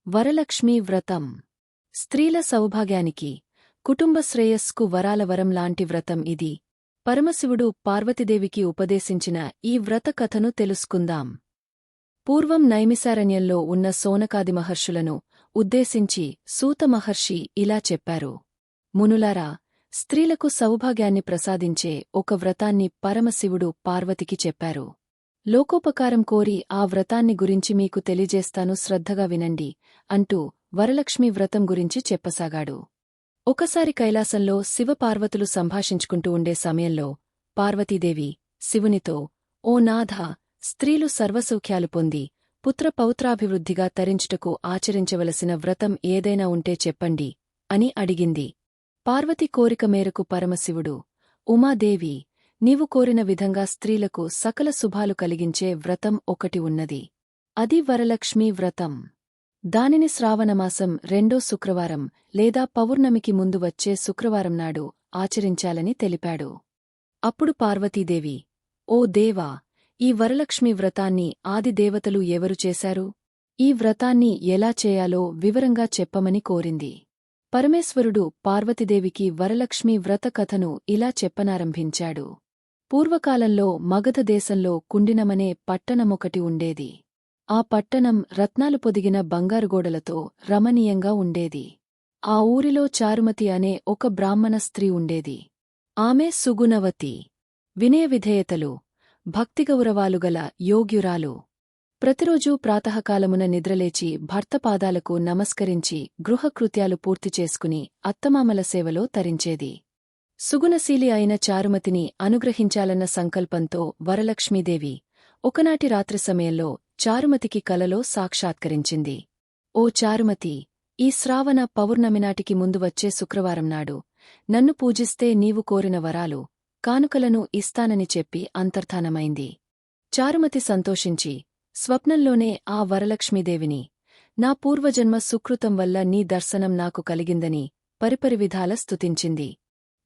వరలక్ష్మీ వ్రతం స్త్రీల సౌభాగ్యానికి, కుటుంబ శ్రేయస్కు వరాల వరం లాంటి వ్రతం ఇది. పరమశివుడు పార్వతీదేవికి ఉపదేశించిన ఈ వ్రత కథను తెలుసుకుందాం. పూర్వం నైమిసారణ్యంలో ఉన్న సోనకాది మహర్షులను ఉద్దేశించి సూత మహర్షి ఇలా చెప్పారు. మునులారా, స్త్రీలకు సౌభాగ్యాన్ని ప్రసాదించే ఒక వ్రతాన్ని పరమశివుడు పార్వతికి చెప్పారు. లోకోపకారం కోరి ఆ వ్రతాన్ని గురించి మీకు తెలియజేస్తాను, శ్రద్ధగా వినండి అంటూ వరలక్ష్మి వ్రతం గురించి చెప్పసాగాడు. ఒకసారి కైలాసంలో శివపార్వతులు సంభాషించుకుంటూ ఉండే సమయంలో పార్వతీదేవి శివునితో, ఓ నాథ, స్త్రీలు సర్వసౌఖ్యాలు పొంది పుత్రపౌత్రాభివృద్ధిగా తరించుటకు ఆచరించవలసిన వ్రతం ఏదైనా ఉంటే చెప్పండి అని అడిగింది. పార్వతి కోరిక మేరకు పరమశివుడు, ఉమాదేవి, నీవు కోరిన విధంగా స్త్రీలకు సకల శుభాలు కలిగించే వ్రతం ఒకటి ఉన్నది. అది వరలక్ష్మీ వ్రతం. దానిని శ్రావణమాసం 2వ శుక్రవారం లేదా పౌర్ణమికి ముందు వచ్చే శుక్రవారం నాడు ఆచరించాలని తెలిపాడు. అప్పుడు పార్వతీదేవి, ఓ దేవా, ఈ వరలక్ష్మీ వ్రతాన్ని ఆదిదేవతలు ఎవరు చేశారు? ఈ వ్రతాన్ని ఎలా చేయాలో వివరంగా చెప్పమని కోరింది. పరమేశ్వరుడు పార్వతీదేవికి వరలక్ష్మీ వ్రత కథను ఇలా చెప్పనారంభించాడు. పూర్వకాలంలో మగధ దేశంలో కుండినమనే పట్టణమొకటి ఉండేది. ఆ పట్టణం రత్నాలు పొదిగిన బంగారుగోడలతో రమణీయంగా ఉండేది. ఆ ఊరిలో చారుమతి అనే ఒక బ్రాహ్మణ స్త్రీ ఉండేది. ఆమె సుగుణవతి, వినయవిధేయతలు, భక్తిగౌరవాలుగల యోగ్యురాలు. ప్రతిరోజూ ప్రాతకాలమున నిద్రలేచి భర్త పాదాలకు నమస్కరించి గృహకృత్యాలు పూర్తి చేసుకుని అత్తమామల సేవలో తరించేది. సుగుణశీలి అయిన చారుమతిని అనుగ్రహించాలన్న సంకల్పంతో వరలక్ష్మీదేవి ఒకనాటి రాత్రి సమయంలో చారుమతికి కలలో సాక్షాత్కరించింది. ఓ చారుమతి, ఈ శ్రావణ పౌర్ణమినాటికి ముందు వచ్చే శుక్రవారం నాడు నన్ను పూజిస్తే నీవు కోరిన వరాలు, కానుకలను ఇస్తానని చెప్పి అంతర్ధానమైంది. చారుమతి సంతోషించి స్వప్నంలోనే ఆ వరలక్ష్మీదేవిని, నా పూర్వజన్మ సుకృతం వల్ల నీ దర్శనం నాకు కలిగిందని పరిపరివిధాల స్తుతించింది.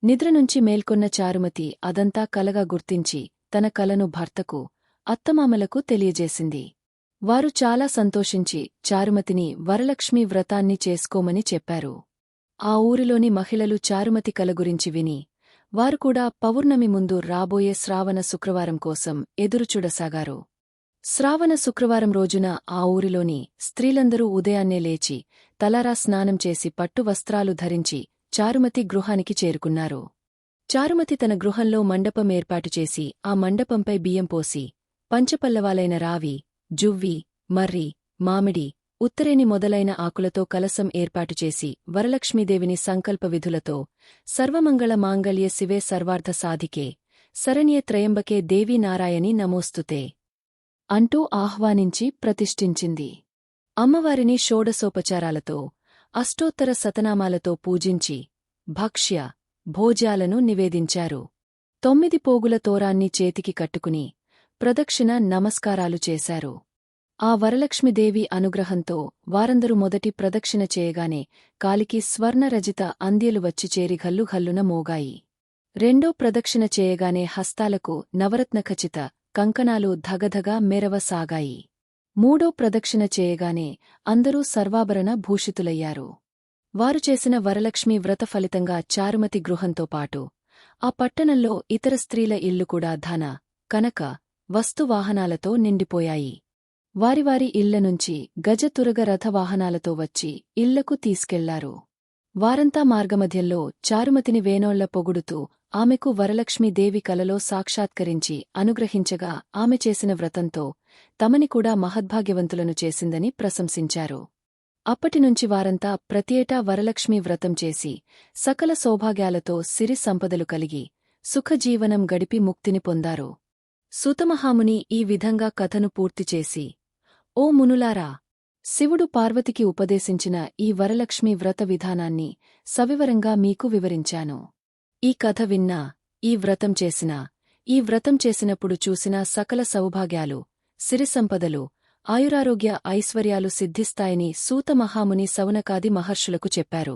నిద్రనుంచి మేల్కొన్న చారుమతి అదంతా కలగా గుర్తించి తన కలను భర్తకు, అత్తమామలకు తెలియజేసింది. వారు చాలా సంతోషించి చారుమతిని వరలక్ష్మీ వ్రతాన్ని చేసుకోమని చెప్పారు. ఆ ఊరిలోని మహిళలు చారుమతి కల గురించి విని వారు కూడా పౌర్ణమి ముందు రాబోయే శ్రావణ శుక్రవారం కోసం ఎదురుచూడసాగారు. శ్రావణ శుక్రవారం రోజున ఆ ఊరిలోని స్త్రీలందరూ ఉదయాన్నే లేచి తలారా స్నానం చేసి పట్టు వస్త్రాలు ధరించి చారుమతి గృహానికి చేరుకున్నారు. చారుమతి తన గృహంలో మండపం ఏర్పాటుచేసి ఆ మండపంపై బియ్యం పోసి పంచపల్లవాలైన రావి, జువ్వి, మర్రి, మామిడి, ఉత్తరేని మొదలైన ఆకులతో కలసం ఏర్పాటుచేసి వరలక్ష్మీదేవిని సంకల్ప విధులతో సర్వమంగళ మాంగళ్య శివే సర్వార్థ సాధికే శరణ్యే త్రయంబకే దేవీ నారాయణి నమోస్తుతే అంటూ ఆహ్వానించి ప్రతిష్ఠించింది. అమ్మవారిని షోడశోపచారాలతో అష్టోత్తర శతనామాలతో పూజించి భక్ష్య, భోజ్యాలను నివేదించారు. 9 పోగుల తోరాన్ని చేతికి కట్టుకుని ప్రదక్షిణ నమస్కారాలు చేశారు. ఆ వరలక్ష్మీదేవి అనుగ్రహంతో వారందరూ మొదటి ప్రదక్షిణ చేయగానే కాలికి స్వర్ణరజిత అంద్యలు వచ్చి చేరి ఘల్లుఘల్లున మోగాయి. రెండో ప్రదక్షిణ చేయగానే హస్తాలకు నవరత్నఖచిత కంకణాలు ధగధగా మెరవసాగాయి. మూడో ప్రదక్షిణ చేయగానే అందరూ సర్వాభరణ భూషితులయ్యారు. వారు చేసిన వరలక్ష్మీ వ్రత ఫలితంగా చారుమతి గృహంతో పాటు ఆ పట్టణంలో ఇతర స్త్రీల ఇల్లు కూడా ధన, కనక, వస్తువాహనాలతో నిండిపోయాయి. వారివారి ఇళ్లనుంచి గజతురగ రథవాహనాలతో వచ్చి ఇళ్లకు తీసుకెళ్లారు. వారంతా మార్గమధ్యంలో చారుమతిని వేనోళ్ల పొగుడుతూ ఆమెకు వరలక్ష్మీదేవి కలలో సాక్షాత్కరించి అనుగ్రహించగా ఆమె చేసిన వ్రతంతో తమని కూడా మహద్భాగ్యవంతులను చేసిందని ప్రశంసించారు. అప్పటినుంచి వారంతా ప్రతియేటా వరలక్ష్మీ వ్రతం చేసి సకల సౌభాగ్యాలతో సిరి సంపదలు కలిగి సుఖజీవనం గడిపి ముక్తిని పొందారు. సూతమహాముని ఈ విధంగా కథను పూర్తిచేసి, ఓ మునులారా, శివుడు పార్వతికి ఉపదేశించిన ఈ వరలక్ష్మీ వ్రత విధానాన్ని సవివరంగా మీకు వివరించాను. ఈ కథ విన్నా, ఈ వ్రతం చేసినా, ఈ వ్రతం చేసినప్పుడు చూసిన సకల సౌభాగ్యాలు, సిరిసంపదలు, ఆయురారోగ్య ఐశ్వర్యాలు సిద్ధిస్తాయని సూతమహాముని సౌనకాది మహర్షులకు చెప్పారు.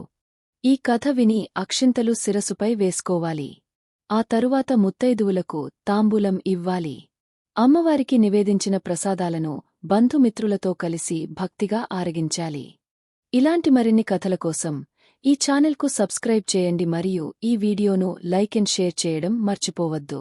ఈ కథ విని అక్షింతలు శిరసుపై వేసుకోవాలి. ఆ తరువాత ముత్తైదువులకు తాంబూలం ఇవ్వాలి. అమ్మవారికి నివేదించిన ప్రసాదాలను బంధుమిత్రులతో కలిసి భక్తిగా ఆరగించాలి. ఇలాంటి మరిన్ని కథల కోసం ఈ ఛానెల్కు సబ్స్క్రైబ్ చేయండి మరియు ఈ వీడియోను లైక్ అండ్ షేర్ చేయడం మర్చిపోవద్దు.